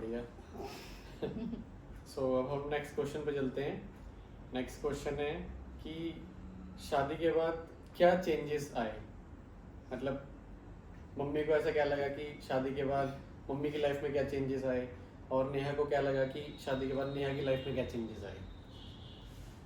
बढ़िया। सो अब हम नेक्स्ट क्वेश्चन पे चलते हैं। नेक्स्ट क्वेश्चन है कि शादी के बाद क्या चेंजेस आए, मतलब मम्मी को ऐसा क्या लगा कि शादी के बाद मम्मी की लाइफ में क्या चेंजेस आए, और नेहा को क्या लगा कि शादी के बाद नेहा की लाइफ में क्या चेंजेस आए?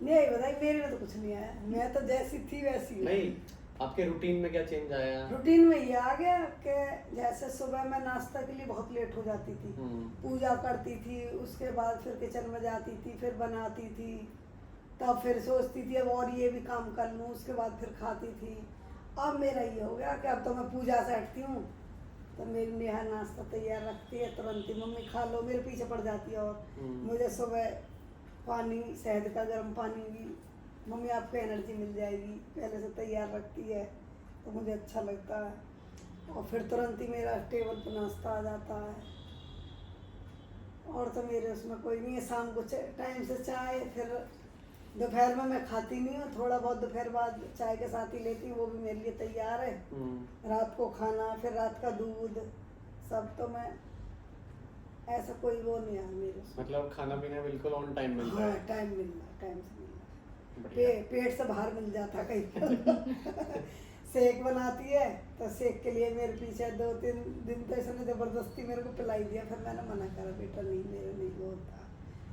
नहीं बताइए, मेरे में तो कुछ नहीं आया, मैं तो जैसी थी वैसी हूँ। नहीं, आपके रूटीन में क्या चेंज आया? रूटीन में ये आ गया कि जैसे सुबह मैं नाश्ता के लिए बहुत लेट हो जाती थी, पूजा करती थी, उसके बाद फिर किचन में जाती थी, फिर बनाती थी, तब फिर सोचती थी अब और ये भी काम कर लूँ, उसके बाद फिर खाती थी। अब मेरा ये हो गया कि अब तो मैं पूजा से हटती हूँ तो मेरी नेहा नाश्ता तैयार रखती है, तुरंत ही मम्मी खा लो, मेरे पीछे पड़ जाती है। और मुझे सुबह पानी, शहद का गर्म पानी भी मम्मी आपको एनर्जी मिल जाएगी, पहले से तैयार रखती है, तो मुझे अच्छा लगता है। और फिर तुरंत ही मेरा टेबल पर नाश्ता आ जाता है। और तो मेरे उसमें कोई नहीं है। शाम को टाइम से चाय, फिर दोपहर में मैं खाती नहीं हूँ, थोड़ा बहुत दोपहर बाद चाय के साथ ही लेती हूँ, वो भी मेरे लिए तैयार है। रात को खाना, फिर रात का दूध, सब तो मैं ऐसा कोई वो नहीं है मेरे से। मतलब खाना पीना बिल्कुल ऑन टाइम मिलता है? हाँ, टाइम मिल रहा है, टाइम से मिल रहा है। पेट से बाहर मिल जाता है कहीं। शेक बनाती है तो शेक के लिए मेरे पीछे 2-3 दिन तो इसने ज़बरदस्ती मेरे को पिलाई दिया, फिर मैंने मना करा, बेटा नहीं, मेरे नहीं वो होता,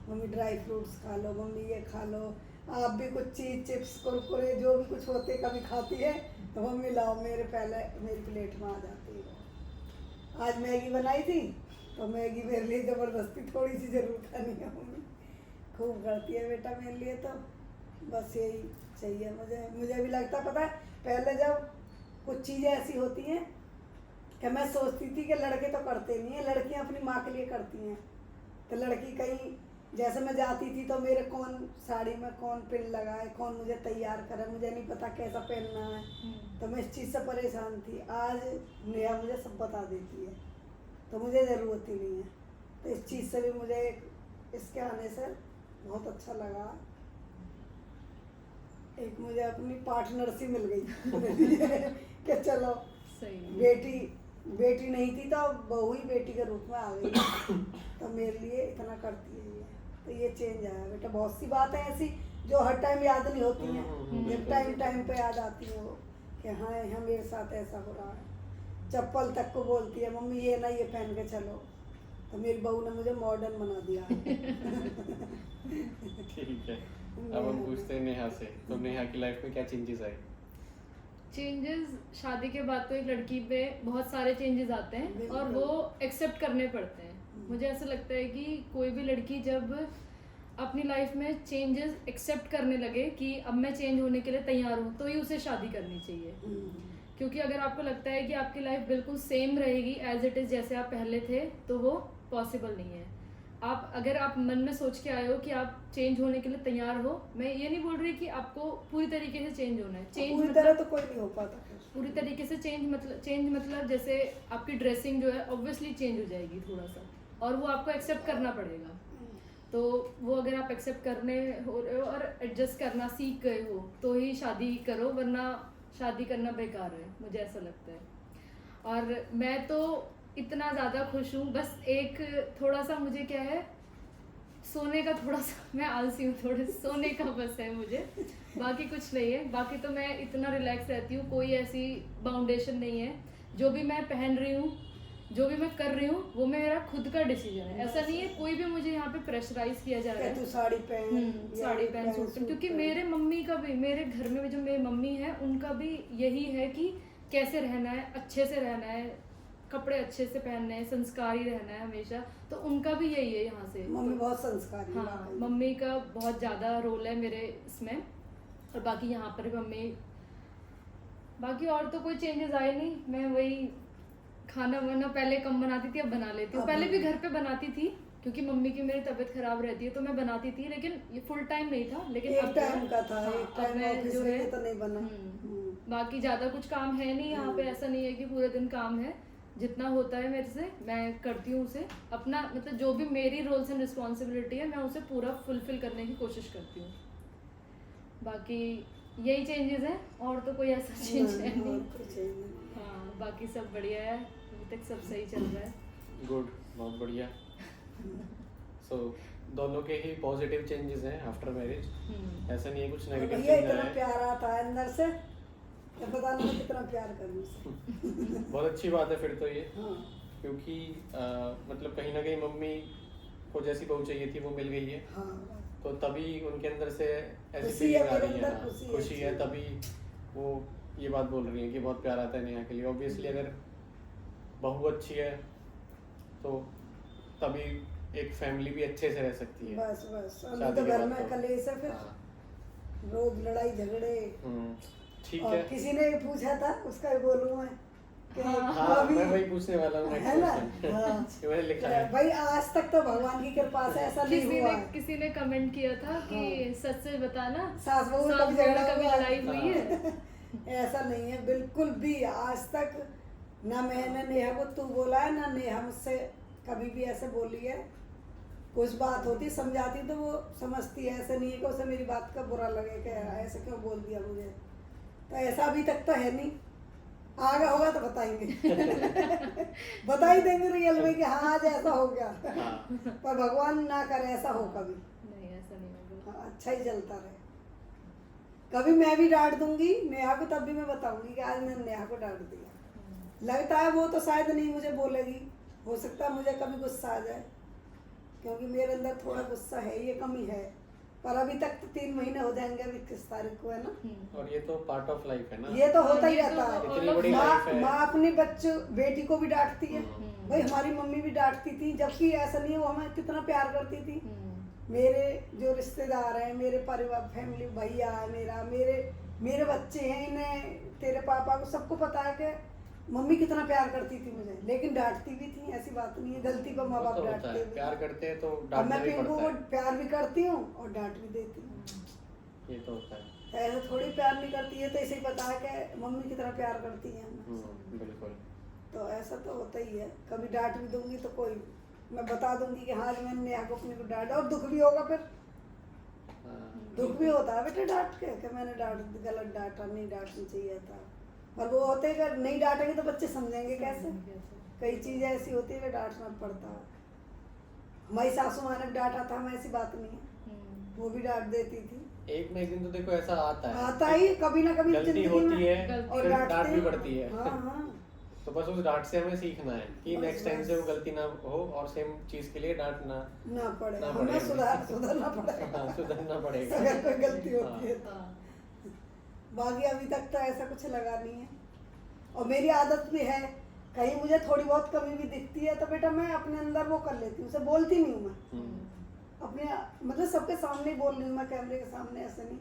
मम्मी ड्राई फ्रूट्स खा लो, मम्मी ये खा लो, आप भी कुछ चीज़, चिप्स, कुरकुरे जो भी कुछ होते कभी खाती है तो मम्मी लाओ, मेरे पहले मेरी प्लेट में आ जाती है। आज मैगी बनाई थी तो मैगी मेरे लिए ज़बरदस्ती थोड़ी सी ज़रूर खानी है, मम्मी खूब करती है बेटा मेरे लिए, तो बस यही चाहिए मुझे भी लगता, पता है पहले जब कुछ चीज़ें ऐसी होती हैं कि मैं सोचती थी कि लड़के तो करते नहीं हैं, लड़कियां अपनी माँ के लिए करती हैं। तो लड़की कहीं, जैसे मैं जाती थी तो मेरे कौन साड़ी में कौन पिन लगाए, कौन मुझे तैयार करे, मुझे नहीं पता कैसा पहनना है, तो मैं इस चीज़ से परेशान थी। आज नेहा मुझे सब बता देती है, तो मुझे ज़रूरत ही नहीं है। तो इस चीज़ से भी मुझे इसके आने से बहुत अच्छा लगा। एक मुझे अपनी पार्टनर सी मिल गई कि चलो बेटी नहीं थी तो बहू ही बेटी के रूप में आ गई, तो मेरे लिए इतना करती है ये, तो ये चेंज आया बेटा। बहुत सी बातें ऐसी जो हर टाइम याद नहीं होती हैं, जब टाइम पे याद आती है वो कि हाँ यहाँ मेरे साथ ऐसा हो रहा है। चप्पल तक को बोलती है मम्मी ये ना, ये पहन के चलो, तो मेरी बहू ने मुझे मॉडर्न बना दिया। ठीक है, अब हम पूछते हैं नेहा से, तो नेहा की लाइफ में क्या चेंजेस आए? चेंजेस शादी के बाद तो एक लड़की पे बहुत सारे चेंजेस आते हैं और वो एक्सेप्ट करने पड़ते हैं। मुझे ऐसा लगता है कि कोई भी लड़की जब अपनी लाइफ में चेंजेस एक्सेप्ट करने लगे कि अब मैं चेंज होने के लिए तैयार हूँ, तो ही उसे शादी करनी चाहिए। क्योंकि अगर आपको लगता है कि आपकी लाइफ बिल्कुल सेम रहेगी एज इट इज़ जैसे आप पहले थे, तो वो पॉसिबल नहीं है। अगर आप मन में सोच के आए हो कि आप चेंज होने के लिए तैयार हो, मैं ये नहीं बोल रही कि आपको पूरी तरीके से चेंज होना है। चेंज पूरी तरह तो कोई नहीं हो पाता। पूरी तरीके से चेंज मतलब जैसे आपकी ड्रेसिंग जो है ऑब्वियसली चेंज हो जाएगी थोड़ा सा, और वो आपको एक्सेप्ट करना पड़ेगा। तो वो अगर आप एक्सेप्ट करने हो रहे हो और एडजस्ट करना सीख गए हो तो ही शादी करो, वरना शादी करना बेकार है, मुझे ऐसा लगता है। और मैं तो इतना ज़्यादा खुश हूँ, बस एक थोड़ा सा मुझे क्या है, सोने का थोड़ा सा, मैं आलसी हूँ थोड़े, सोने का बस है मुझे, बाकी कुछ नहीं है। बाकी तो मैं इतना रिलैक्स रहती हूँ, कोई ऐसी बाउंडेशन नहीं है। जो भी मैं पहन रही हूँ, जो भी मैं कर रही हूँ, वो मेरा खुद का डिसीजन है। ऐसा नहीं है कोई भी मुझे यहाँ पे प्रेशराइज किया जा रहा है तू साड़ी पहन सूट, क्योंकि मेरे मम्मी का भी, मेरे घर में जो मेरी मम्मी है उनका भी यही है कि कैसे रहना है, अच्छे से रहना है, कपड़े अच्छे से पहनने हैं, संस्कारी रहना है हमेशा, तो उनका भी यही है यहाँ से। मम्मी बहुत संस्कारी है। हाँ, मम्मी का बहुत ज़्यादा रोल है मेरे इसमें। और बाकी यहाँ पर मम्मी, बाकी और तो कोई चेंजेस आए नहीं। मैं वही खाना वाना पहले कम बनाती थी, अब बना लेती हूँ। पहले भी घर पे बनाती थी क्योंकि मम्मी की मेरी तबीयत खराब रहती है, तो मैं बनाती थी, लेकिन ये फुल टाइम नहीं था। लेकिन एक टाइम का था, एक टाइम में जो है तो नहीं बना। बाकी ज़्यादा कुछ काम है नहीं यहाँ पे, ऐसा नहीं है कि पूरे दिन काम है। जितना होता है मेरे से मैं करती हूँ उसे, अपना मतलब जो भी मेरी रोल्स एंड रिस्पॉन्सिबिलिटी है मैं उसे पूरा फुलफिल करने की कोशिश करती हूँ। बाकी यही चेंजेस है, और तो कोई ऐसा चेंज है नहीं। हाँ, बाकी सब बढ़िया है, अभी तक सब सही चल रहा है। गुड, बहुत बढ़िया। सो दोनों के ही पॉजिटिव चेंजेस हैं आफ्टर मैरिज, ऐसा नहीं है कुछ और नेगेटिव भैया चेंज इतना आया है। प्यार आता है अंदर से, तो पता नहीं मैं कितना प्यार करूँ उससे। बहुत अच्छी बात है फिर तो ये, हाँ क्योंकि मतलब कहीं ना कहीं मम्मी को जैसी बहू चाहिए थी वो मिल गई है, हाँ तो तभी उनके अंदर से ऐसी खुशी है, फीलिंग आ मेरे रही है, अंदर हाँ, खुशी है, खुशी है, अच्छी। तभी वो ये बात बोल रही है कि बहुत प्यार आता है नेहा के लिए। ऑब्वियसली अगर बहू अच्छी है तो तभी एक फैमिली भी अच्छे से रह सकती है। बस बस, अभी शादी तो के घर बाद में तो- कलेश है फिर, हाँ, रोज लड़ाई झगड़े। ठीक और है। किसी ने भी पूछा था, उसका भी बोलूं मैं कि हाँ, अभी मैं वही पूछने वाला हूँ है ना, नेक्स्ट हाँ। क्वेश्चन मैंने लिखा है। भाई आज तक तो भगवान की कृपा से ऐसा नहीं हुआ है। किसी ने कमेंट किया था कि सच सच बताना सास बहू में सास कभी बहू में झगड़ा कभी हुआ है? लड़ाई हुई है? ऐसा नहीं है बिल्कुल भी, आज तक ना मैंने नेहा को तू बोला है, ना नेहा मुझसे कभी भी ऐसे बोली है। कुछ बात होती समझाती तो वो समझती है, ऐसे नहीं है कि उसे मेरी बात का बुरा लगे कि ऐसे क्यों बोल दिया मुझे, तो ऐसा अभी तक तो है नहीं। आगे होगा तो बताएंगे बता ही देंगे रियल में कि हाँ आज ऐसा हो गया। हाँ। पर भगवान ना करे ऐसा हो कभी। नहीं ऐसा नहीं होगा। हाँ, अच्छा ही चलता रहे। कभी मैं भी डांट दूंगी नेहा को, तब भी मैं बताऊंगी कि आज मैंने नेहा को डांट दिया। लगता है वो तो शायद नहीं मुझे बोलेगी, हो सकता है मुझे कभी गुस्सा आ जाए, क्योंकि मेरे अंदर थोड़ा गुस्सा है, ये कमी है। पर अभी तक तो 3 महीने हो जाएंगे, अभी 21 तारीख को है ना। और ये तो पार्ट ऑफ लाइफ है ना। ये तो होता ही ये तो रहता है। इतनी बड़ी लाइफ है। माँ अपनी बच्चे बेटी को भी डांटती है, हम्म। भाई हमारी मम्मी भी डांटती थी, जबकि ऐसा नहीं है, वो हमें कितना प्यार करती थी। मेरे जो रिश्तेदार हैं, मेरे परिवार फैमिली, भैया है मेरा, मेरे बच्चे हैं, इन्हें तेरे पापा को सबको पता है कि मम्मी कितना प्यार करती थी मुझे, लेकिन डांटती भी थी, ऐसी बात नहीं है। गलती को माँ वो बाप तो होता डांटते है, भी। प्यार करते हैं तो अब डांटना मैं भी पिंकू पड़ता को है। प्यार भी करती हूँ और डांट भी देती हूँ। ये तो होता है। तो ऐसा थोड़ी प्यार नहीं करती है, तो इसे ही पता है कि मम्मी कितना प्यार करती है हमें। बिल्कुल। तो ऐसा तो होता ही है। कभी डांट भी दूंगी तो कोई, मैं बता दूंगी कि हाँ मैंने नेहा को अपनी को डांटा, और दुख भी होगा फिर। हाँ, दुख भी होता है बेटे डांट के कि मैंने गलत डांटा, नहीं डांटनी चाहिए था। पर वो होते हैं कि नहीं डांटेंगे तो बच्चे समझेंगे कैसे। कई चीज़ें ऐसी होती है कि डांटना पड़ता है। हमारी सासू माँ ने डांटा था, हमें ऐसी बात नहीं है, वो भी डांट देती थी। एक ना एक दिन तो देखो ऐसा आता है, आता ही कभी ना कभी गलती जिंदगी होती में, है, और फिर डांटते डांट भी हैं। पड़ती है। हाँ हाँ तो बस उस डांट से हमें सीखना है कि बस, नेक्स्ट टाइम बस। से वो गलती ना हो और सेम चीज के लिए डांट ना ना पड़े, ना हमें पड़े। सुधरना पड़ेगा हाँ, सुधरना पड़ेगा। अगर कोई गलती होती है तो। हाँ। बाकी अभी तक तो ऐसा कुछ लगा नहीं है। और मेरी आदत भी है, कहीं मुझे थोड़ी बहुत कमी भी दिखती है तो बेटा मैं अपने अंदर वो कर लेती हूँ, उसे बोलती नहीं हूँ मैं अपने, मतलब सबके सामने ही बोल रही हूँ मैं, कैमरे के सामने ऐसे नहीं।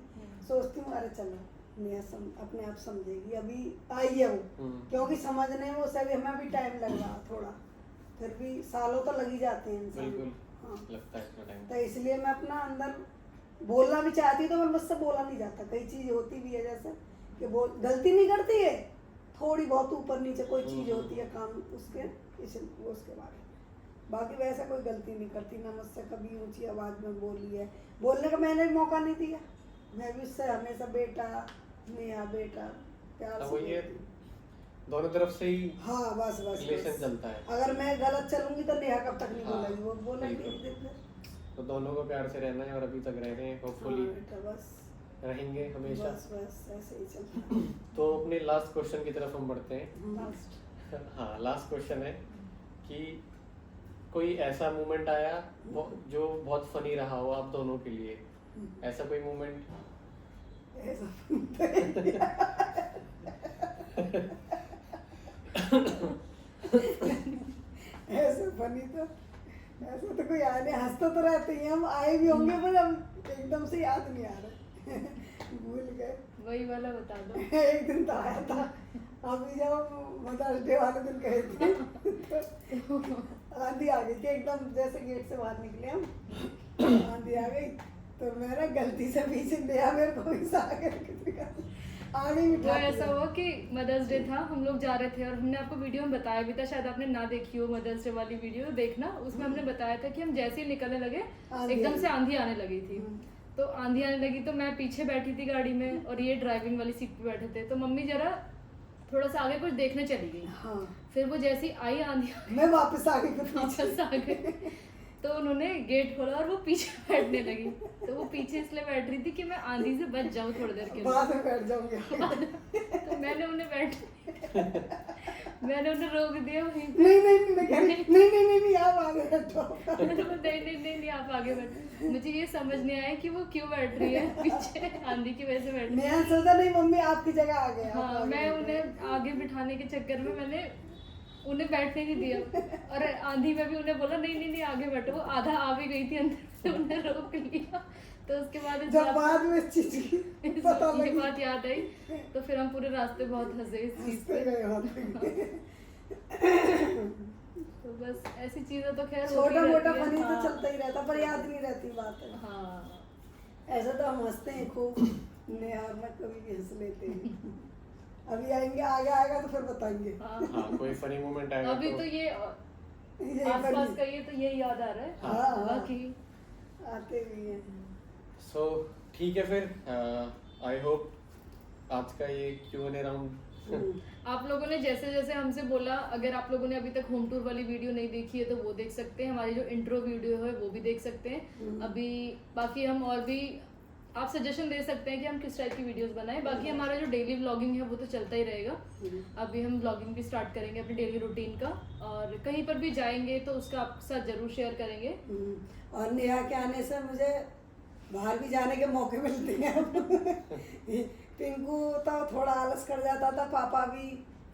सोचती हूँ अरे चलो नेहा अपने आप समझेगी, अभी आई है वो, क्योंकि समझने में उसे भी हमें भी टाइम लग रहा थोड़ा, फिर भी सालों तो लग ही जाते हैं इंसान को। बिल्कुल हाँ, लगता है इतना टाइम। तो इसलिए मैं अपना अंदर बोलना भी चाहती हूँ, तो मैं मुझसे बोला नहीं जाता। कई चीज़ होती भी है जैसे कि वो गलती नहीं करती है, थोड़ी बहुत ऊपर नीचे कोई चीज़ होती है काम उसके, वो उसके बारे में। बाकी वैसा कोई गलती नहीं करती, ना मुझसे कभी ऊंची आवाज़ में बोली है, बोलने का मैंने भी मौका नहीं दिया। मैं भी उससे हमेशा बेटा नेहा बेटा प्यार अब से वो ये बोलती हूँ। दोनों तरफ से ही हाँ बस बस रिलेशन बस। चलता है। अगर मैं गलत चलूंगी तो नेहा कब तक नहीं हाँ, बोलेगी, वो बोलेगी बिल्कुल। एक दिन फिर। तो दोनों को प्यार से रहना है और अभी तक रह रहे हैं, हाँ होपफुली बेटा बस रहेंगे हमेशा। बस बस ऐसे ही चलता है। तो अपने लास्ट क्वेश्चन की तरफ हम बढ़ते हैं। लास्ट हाँ, लास्ट क्वेश्चन है कि कोई ऐसा मोमेंट आया जो बहुत फनी रहा हो आप दोनों के लिए, ऐसा कोई मोमेंट? ऐसे फनी तो ऐसा तो कोई आने, हंसते तो रहते हैं हम, आए भी होंगे पर हम एकदम से याद नहीं आ रहा भूल गए। वही वाला बता दो। एक दिन तो आया था, अभी जब हम मदर्स डे वाले दिन गए थे तो आंधी आ गई थी एकदम, जैसे गेट से बाहर निकले हम आंधी आ गई, तो मैंने गलती से पीछे दिया, मेरे को भी आगे वो बिठा ऐसा दिया। हुआ कि मदर्स डे था, हम लोग जा रहे थे और हमने आपको वीडियो में बताया भी था, शायद आपने ना देखी हो मदर्स डे वाली वीडियो, देखना। उसमें हमने बताया था कि हम जैसे ही निकलने लगे आंधी एकदम आई। से आंधी आने लगी थी। तो आंधी आने लगी तो मैं पीछे बैठी थी गाड़ी में और ये ड्राइविंग वाली सीट पे बैठे थे, तो मम्मी जरा थोड़ा सा आगे कुछ देखने चली गई। हाँ फिर वो जैसी आई आंधी मैं वापस आ गई फिर पीछे। वापस आ गए। तो उन्होंने गेट खोला और वो पीछे बैठने लगी। तो वो पीछे इसलिए बैठ रही थी कि मैं आंधी से बच जाऊं थोड़ी देर के लिए। बाद में बैठ जाऊंगी। तो मैंने उन्हें रोक दिया वहीं पे। नहीं मैं कह रही नहीं आप आगे बैठो। नहीं आप आगे बैठो। मुझे ये समझ नहीं आया कि वो क्यों बैठ रही है पीछे, आंधी की वजह से बैठ रही है। मैं सोचा नहीं मम्मी आपकी जगह आ गए। हाँ, मैं उन्हें आगे बिठाने के चक्कर में मैंने उन्हें बैठने नहीं दिया, और आंधी में भी उन्हें बोला नहीं आगे बैठो। वो आधा आ भी गई थी अंदर, तो उन्हें रोक लिया। तो उसके बाद जब बाद में इस चीज की पता ये लगी बात याद आई, तो फिर हम पूरे रास्ते बहुत हंसे इस चीज हंसते पे। गए होते। तो बस ऐसी चीजें तो खैर छोटा होती मोटा रहती फनी हैं। तो चलता ही रहता, पर याद नहीं रहती बातें। हाँ ऐसा तो हम हंसते हैं खूब, नेहा और मैं कभी भी हंस लेते हैं। अभी आएंगे, आगे आएगा तो फिर बताएंगे। हाँ, कोई फनी मोमेंट आएगा अभी तो ये यही आसपास बनी। का ये तो यही याद आ रहा है। हाँ, बाकी आते भी हैं। सो ठीक है फिर, आई होप आज का ये Q&A राउंड आप लोगों ने जैसे जैसे हमसे बोला, अगर आप लोगों ने अभी तक होम टूर वाली वीडियो नहीं देखी है तो वो देख सकते हैं, हमारी जो इंट्रो वीडियो है वो भी देख सकते हैं। अभी बाकी हम और भी आप सजेशन दे सकते हैं कि हम किस टाइप की वीडियोस बनाएं। बाकी हमारा जो डेली व्लॉगिंग है वो तो चलता ही रहेगा। अभी हम व्लॉगिंग भी स्टार्ट करेंगे अपनी डेली रूटीन का, और कहीं पर भी जाएंगे तो उसका आपके साथ जरूर शेयर करेंगे। और नेहा के आने से मुझे बाहर भी जाने के मौके मिलते हैं। पिंकू तो थोड़ा आलस कर जाता था, पापा भी,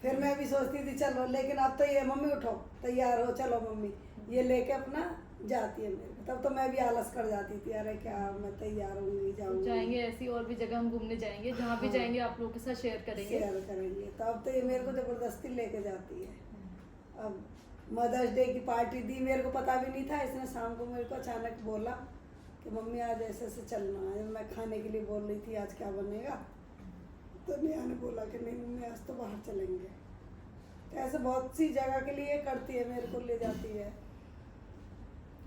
फिर मैं भी सोचती थी चलो, लेकिन अब तो ये मम्मी उठो तैयार हो चलो मम्मी, ये लेके अपना जाती है मेरे को। तब तो मैं भी आलस कर जाती थी, अरे क्या मैं तैयार होंगी जाऊंगी। जाएंगे ऐसी और भी जगह हम घूमने जाएंगे, जहाँ भी जाएंगे आप लोगों के साथ शेयर करेंगे। शेयर करेंगे। तो अब तो ये मेरे को जबरदस्ती लेके जाती है। अब मदर्स डे की पार्टी दी, मेरे को पता भी नहीं था, इसने शाम को मेरे को अचानक बोला कि मम्मी आज ऐसे ऐसे चलना है। मैं खाने के लिए बोल रही थी आज क्या बनेगा, तो नेहा ने बोला कि नहीं मम्मी आज तो बाहर चलेंगे। तो ऐसे बहुत सी जगह के लिए करती है, मेरे को ले जाती है।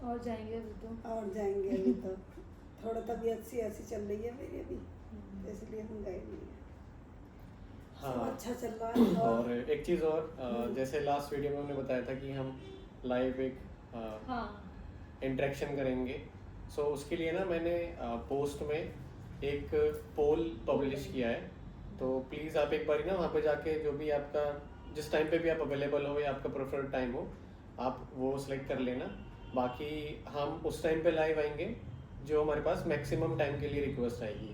और जाएंगे अभी तो। और जाएंगे अभी तो थोड़ा तबीयत सी ऐसी चल रही है मेरी अभी, तो इसलिए हम गए नहीं हैं। सब हाँ, अच्छा चल रहा है। और एक चीज़ और, जैसे लास्ट वीडियो में हमने बताया था कि हम लाइव एक हाँ इंटरेक्शन करेंगे। सो उसके लिए ना मैंने पोस्ट में एक पोल पब्लिश किया है, तो प्लीज़ आप एक बार ना वहाँ पे जाके जो भी आपका जिस टाइम पे भी आप अवेलेबल हो या आपका प्रेफर्ड टाइम हो, आप वो सिलेक्ट कर लेना। बाकी हम उस टाइम पे लाइव आएंगे जो हमारे पास मैक्सिमम टाइम के लिए रिक्वेस्ट आएगी,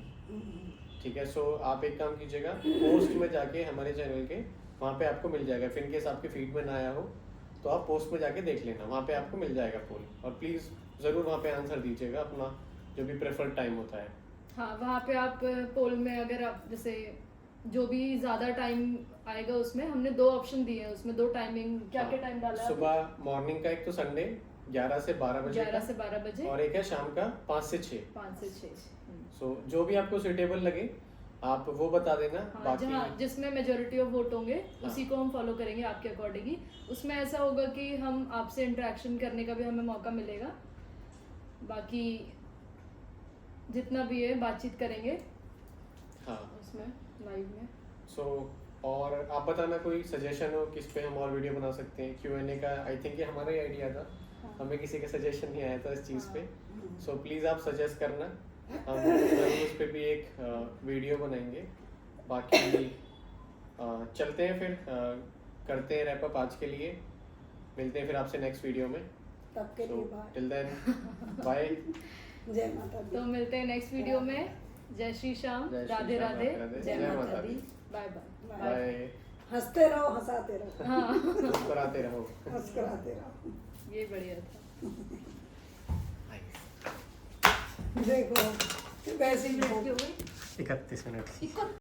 ठीक है। सो आप एक काम कीजिएगा, पोस्ट में जाके हमारे चैनल के वहाँ पे आपको मिल जाएगा। फिर इनकेस आपके फीड में ना आया हो तो आप पोस्ट में जाके देख लेना, वहाँ पे आपको मिल जाएगा पोल। और प्लीज़ ज़रूर वहाँ पे आंसर दीजिएगा अपना जो भी प्रेफर्ड टाइम होता है। हाँ, वहाँ पे आप पोल में अगर आप जैसे जो भी ज़्यादा टाइम आएगा उसमें हमने 2 ऑप्शन दिए हैं, उसमें 2 टाइमिंग क्या टाइम डाला है? सुबह मॉर्निंग का एक तो संडे 11 से 12 बजे 11 से 12 बजे, और एक है शाम का 5 से 6। 5 से 6। सो जो भी आपको सुटेबल लगे आप वो बता देना। हाँ, बाकी जहाँ जिसमें मेजोरिटी ऑफ वोट होंगे उसी को हम फॉलो करेंगे आपके अकॉर्डिंग ही। उसमें ऐसा होगा कि हम आपसे इंटरेक्शन करने का भी हमें मौका मिलेगा। बाकी जितना भी है बातचीत करेंगे हाँ, उसमें लाइव में। सो और आप बताना कोई सजेशन हो किस पे हम और वीडियो बना सकते हैं। Q&A का आई थिंक ये हमारा ही आइडिया था, हमें किसी का सजेशन नहीं आया था इस चीज़ पे। सो प्लीज़ आप सजेस्ट करना, हम जरूर उस पे भी एक वीडियो बनाएंगे। बाकी चलते हैं फिर, करते हैं रैप अप आज के लिए। मिलते हैं फिर आपसे नेक्स्ट वीडियो में। तब के लिए बाय। टिल देन बाय, जय माता दी। तो मिलते हैं नेक्स्ट वीडियो में। जय श्री श्याम, जय श्री राधे श्याम, राधे, राधे राधे, जय माता दी, बाय बाय। बाय। हंसते रहो हंसाते रहो। हाँ मुस्कुराते रहो। मुस्कुराते रहो। ये बढ़िया था। देखो वैसे ही 31 मिनट।